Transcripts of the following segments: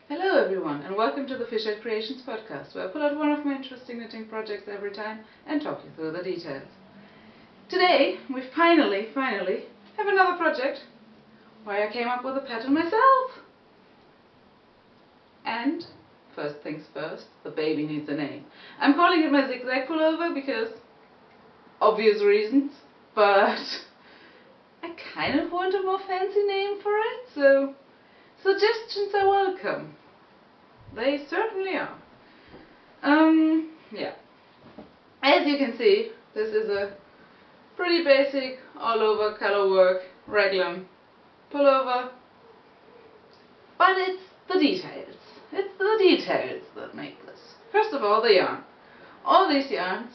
Hello everyone, and welcome to the Fishhead Creations podcast, where I pull out one of my interesting knitting projects every time and talk you through the details. Today, we finally have another project where I came up with a pattern myself. And, first things first, the baby needs a name. I'm calling it my Zigzag pullover because obvious reasons, but I kind of want a more fancy name for it, so suggestions are welcome. They certainly are. Yeah. As you can see, this is a pretty basic, all-over color work, raglan pullover. But it's the details. It's the details that make this. First of all, the yarn. All these yarns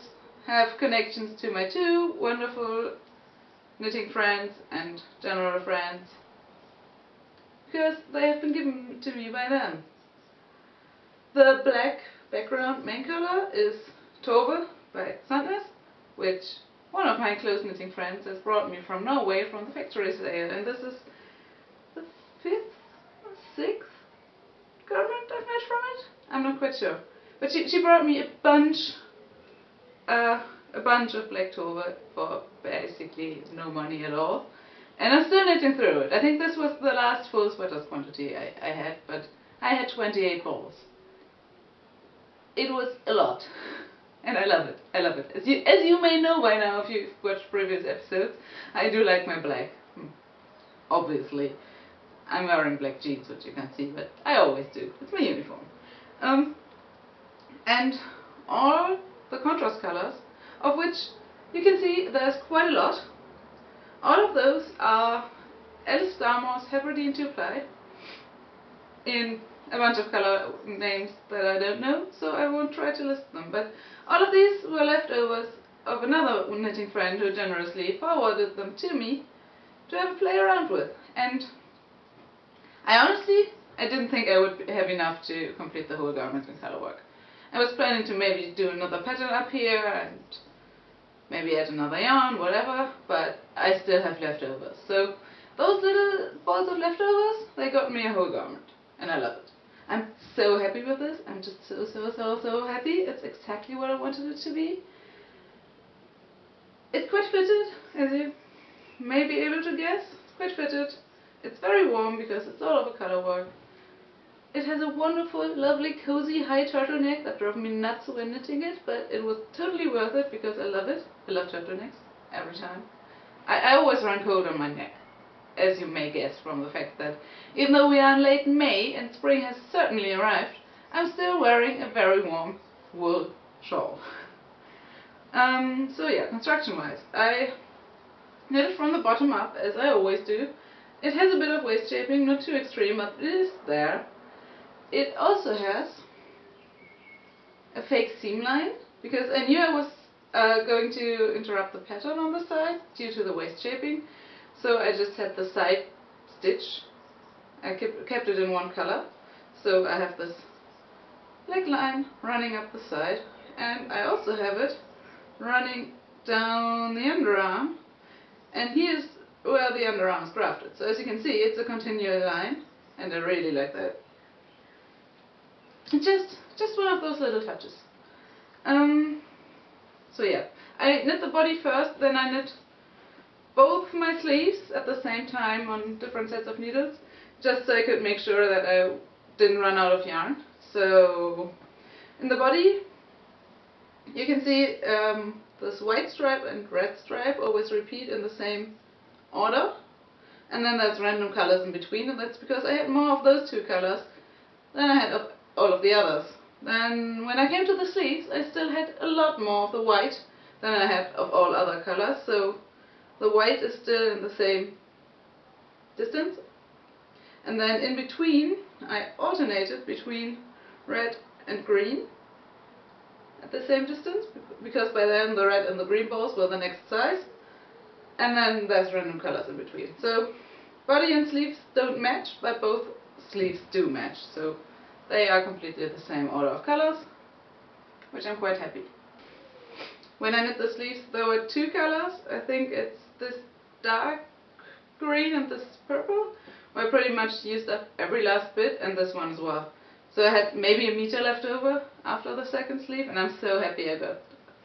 have connections to my two wonderful knitting friends and general friends, because they have been given to me by them. The black background main color is Tove by Sandnes, which one of my close knitting friends has brought me from Norway from the factory sale, and this is the 5th or 6th garment I've knit from it. I'm not quite sure, but she brought me a bunch of black Tove for basically no money at all, and I'm still knitting through it. I think this was the last full sweaters quantity I had, but I had 28 balls. It was a lot, and I love it. I love it. As you may know by now if you've watched previous episodes, I do like my black. Obviously, I'm wearing black jeans, which you can't see, but I always do. It's my uniform. And all the contrast colors, of which you can see there's quite a lot. All of those are Alice Starmore's Hebridean 2-ply in a bunch of color names that I don't know, so I won't try to list them. But all of these were leftovers of another knitting friend who generously forwarded them to me to have a play around with. And I didn't think I would have enough to complete the whole garment in color work. I was planning to maybe do another pattern up here and maybe add another yarn, whatever, but I still have leftovers. So those little balls of leftovers, they got me a whole garment, and I love it. I'm so happy with this. I'm just so happy. It's exactly what I wanted it to be. It's quite fitted, as you may be able to guess. It's quite fitted. It's very warm because it's all over color work. It has a wonderful, lovely, cozy, high turtleneck that drove me nuts when knitting it, but it was totally worth it because I love it. I love turtlenecks every time. I always run cold on my neck, as you may guess from the fact that even though we are in late May and spring has certainly arrived, I'm still wearing a very warm wool shawl. So yeah, construction-wise, I knit it from the bottom up, as I always do. It has a bit of waist shaping, not too extreme, but it is there. It also has a fake seam line, because I knew I was going to interrupt the pattern on the side due to the waist shaping, so I just had the side stitch. I kept it in one color, so I have this neckline running up the side, and I also have it running down the underarm, and here's where the underarm is grafted. So as you can see, it's a continual line, and I really like that. Just one of those little touches. So yeah, I knit the body first, then I knit both my sleeves at the same time on different sets of needles, just so I could make sure that I didn't run out of yarn. So in the body, you can see this white stripe and red stripe always repeat in the same order, and then there's random colors in between, and that's because I had more of those two colors than I had of all of the others. Then when I came to the sleeves, I still had a lot more of the white than I had of all other colors, so the white is still in the same distance. And then in between, I alternated between red and green at the same distance, because by then the red and the green balls were the next size. And then there's random colors in between. So body and sleeves don't match, but both sleeves do match. So they are completely the same order of colors, which I'm quite happy. When I knit the sleeves, there were two colors. I think it's this dark green and this purple. I pretty much used up every last bit, and this one as well. So I had maybe a meter left over after the second sleeve, and I'm so happy I got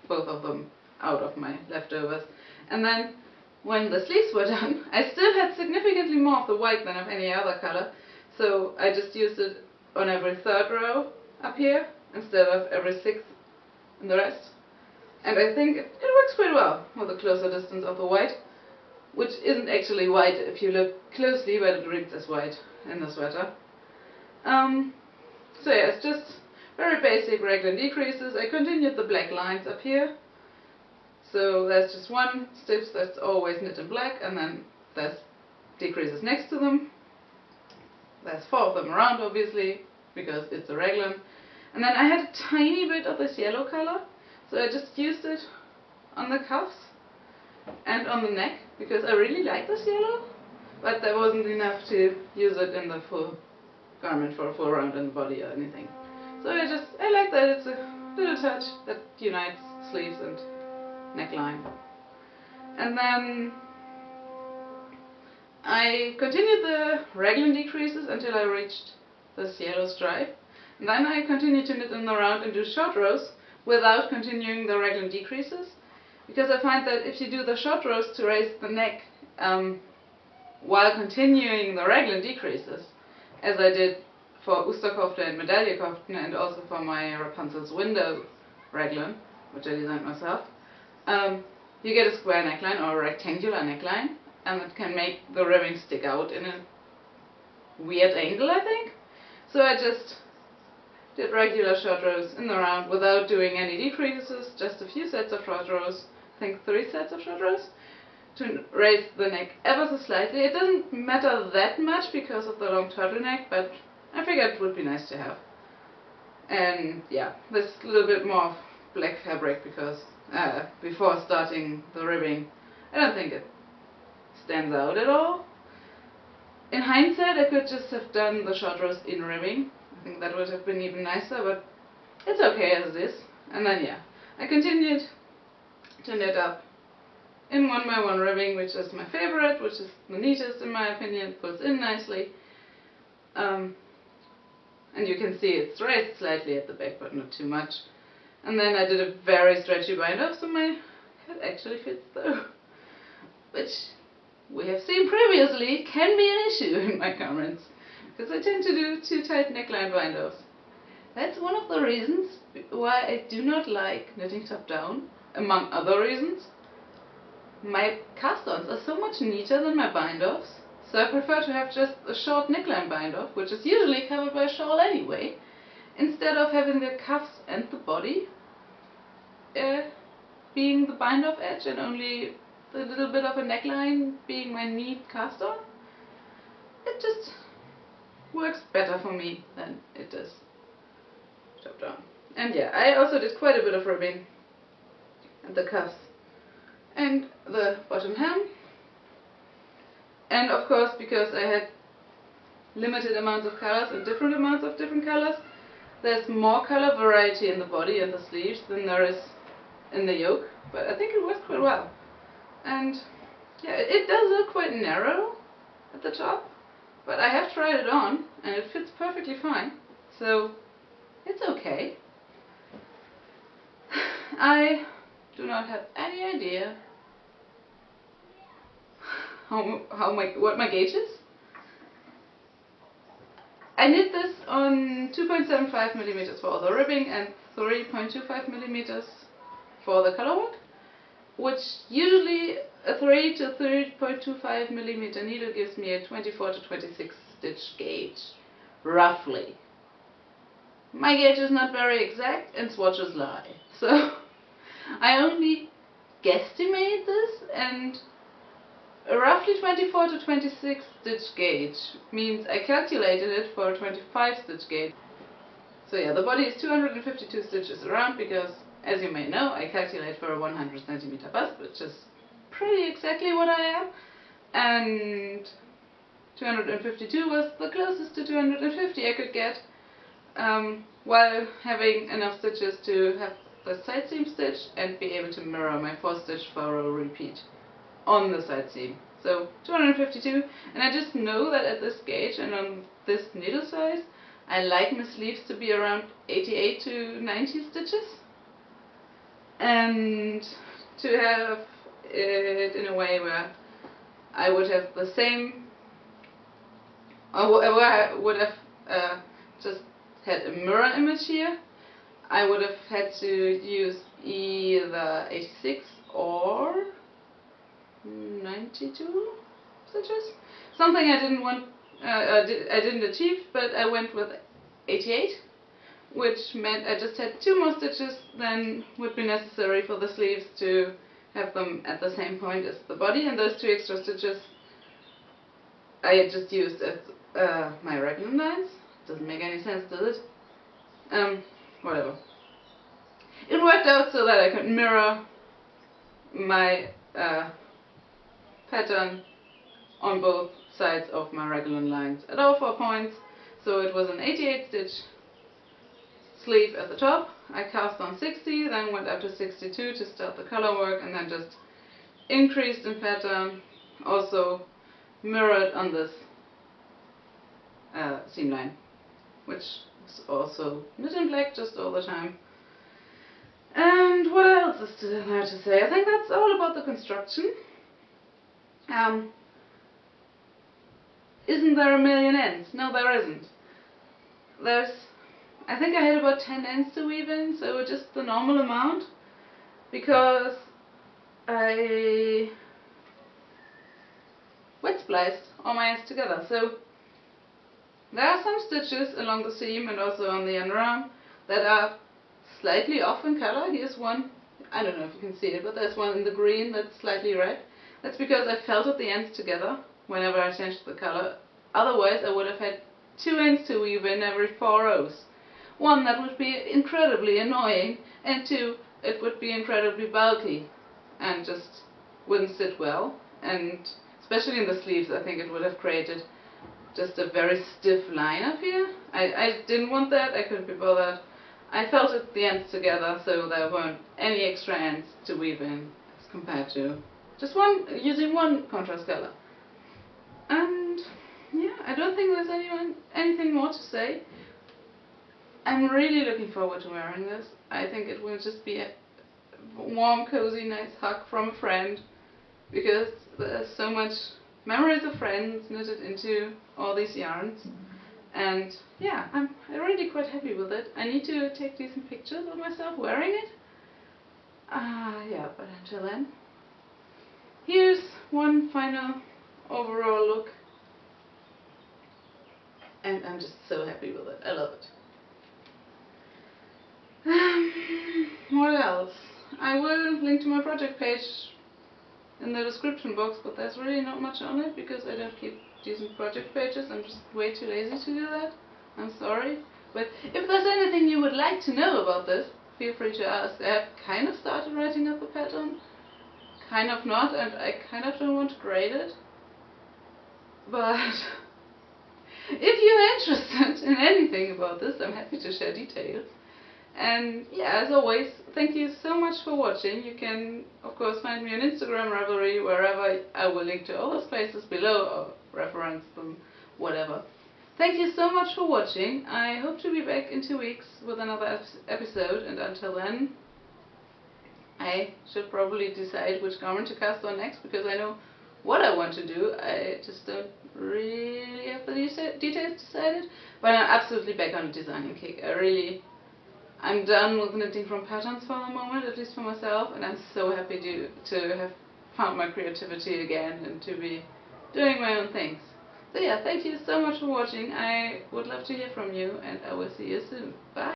both of them out of my leftovers. And then when the sleeves were done, I still had significantly more of the white than of any other color, so I just used it on every third row up here instead of every sixth in the rest. And I think it works quite well with a closer distance of the white, which isn't actually white if you look closely, but it reads as white in the sweater. So yeah, it's just very basic raglan decreases. I continued the black lines up here. So there's just one stitch that's always knit in black, and then there's decreases next to them. There's 4 of them around, obviously, because it's a raglan. And then I had a tiny bit of this yellow color, so I just used it on the cuffs and on the neck, because I really like this yellow, but there wasn't enough to use it in the full garment for a full round in the body or anything. So I like that it's a little touch that unites sleeves and neckline. And then I continued the raglan decreases until I reached this yellow stripe. And then I continued to knit in the round and do short rows without continuing the raglan decreases, because I find that if you do the short rows to raise the neck while continuing the raglan decreases, as I did for Osterkofte and Medaillekoften, and also for my Rapunzel's window raglan, which I designed myself, you get a square neckline or a rectangular neckline, and it can make the ribbing stick out in a weird angle, I think. So I just did regular short rows in the round without doing any decreases, just a few sets of short rows, I think 3 sets of short rows, to raise the neck ever so slightly. It doesn't matter that much because of the long turtleneck, but I figured it would be nice to have. And yeah, this little bit more of black fabric, because before starting the ribbing, I don't think it stands out at all. In hindsight, I could just have done the short rows in ribbing. I think that would have been even nicer, but it's okay as it is. And then yeah, I continued to knit up in 1x1 ribbing, which is my favorite, which is the neatest in my opinion. It puts in nicely. And you can see it's raised slightly at the back, but not too much. And then I did a very stretchy bind off, so my head actually fits through, which we have seen previously can be an issue in my garments, because I tend to do too tight neckline bind offs. That's one of the reasons why I do not like knitting top down, among other reasons. My cast-ons are so much neater than my bind offs, so I prefer to have just a short neckline bind off, which is usually covered by a shawl anyway, instead of having the cuffs and the body being the bind off edge and only the little bit of a neckline being my neat cast on. It just works better for me than it does top down. And yeah, I also did quite a bit of ribbing at the cuffs and the bottom hem. And of course, because I had limited amounts of colors and different amounts of different colors, there's more color variety in the body and the sleeves than there is in the yoke, but I think it works quite well. And yeah, it does look quite narrow at the top, but I have tried it on and it fits perfectly fine, so it's okay. I do not have any idea what my gauge is. I knit this on 2.75 millimeters for all the ribbing and 3.25 millimeters for the color work, which usually a 3 to 3.25 millimeter needle gives me a 24 to 26 stitch gauge, roughly. My gauge is not very exact and swatches lie, so I only guesstimate this, and a roughly 24 to 26 stitch gauge means I calculated it for a 25 stitch gauge. So yeah, the body is 252 stitches around because, as you may know, I calculate for a 100 centimeter bust, which is pretty exactly what I am, and 252 was the closest to 250 I could get, while having enough stitches to have the side seam stitch and be able to mirror my 4 stitch for a repeat on the side seam. So 252, and I just know that at this gauge and on this needle size I like my sleeves to be around 88 to 90 stitches, and to have it in a way where I would have the same, or where I would have just had a mirror image here. I would have had to use either 86 or 92 stitches. Something I didn't want, I didn't achieve, but I went with 88, which meant I just had 2 more stitches than would be necessary for the sleeves to have them at the same point as the body, and those 2 extra stitches I just used as my regular lines. Doesn't make any sense, does it? Whatever. It worked out so that I could mirror my pattern on both sides of my regular lines at all 4 points. So it was an 88 stitch sleeve at the top. I cast on 60, then went up to 62 to start the color work, and then just increased in pattern, also mirrored on this seam line, which is also knit in black just all the time. And what else is there to say? I think that's all about the construction. Isn't there a million ends? No, there isn't. I think I had about 10 ends to weave in, so just the normal amount, because I wet spliced all my ends together. So there are some stitches along the seam and also on the underarm that are slightly off in color. Here's one, I don't know if you can see it, but there's one in the green that's slightly red. That's because I felted the ends together whenever I changed the color. Otherwise I would have had 2 ends to weave in every 4 rows. One, that would be incredibly annoying, and 2, it would be incredibly bulky and just wouldn't sit well. And especially in the sleeves, I think it would have created just a very stiff line up here. I didn't want that, I couldn't be bothered. I felted the ends together so there weren't any extra ends to weave in as compared to just using one contrast color. And yeah, I don't think there's anything more to say. I'm really looking forward to wearing this. I think it will just be a warm, cozy, nice hug from a friend, because there's so much memories of friends knitted into all these yarns. And yeah, I'm really quite happy with it. I need to take decent pictures of myself wearing it. Yeah, but until then, here's one final overall look. And I'm just so happy with it. I love it. What else? I will link to my project page in the description box, but there's really not much on it because I don't keep decent project pages. I'm just way too lazy to do that. I'm sorry. But if there's anything you would like to know about this, feel free to ask. I have kind of started writing up the pattern, kind of not, and I kind of don't want to grade it. But if you're interested in anything about this, I'm happy to share details. And yeah, as always, thank you so much for watching. You can, of course, find me on Instagram, Ravelry, wherever. I will link to all those places below or reference them, whatever. Thank you so much for watching. I hope to be back in 2 weeks with another episode, and until then, I should probably decide which garment to cast on next, because I know what I want to do. I just don't really have the details decided, but I'm absolutely back on a designing kick. I'm done with knitting from patterns for the moment, at least for myself, and I'm so happy to have found my creativity again and to be doing my own things. So yeah, thank you so much for watching. I would love to hear from you, and I will see you soon. Bye!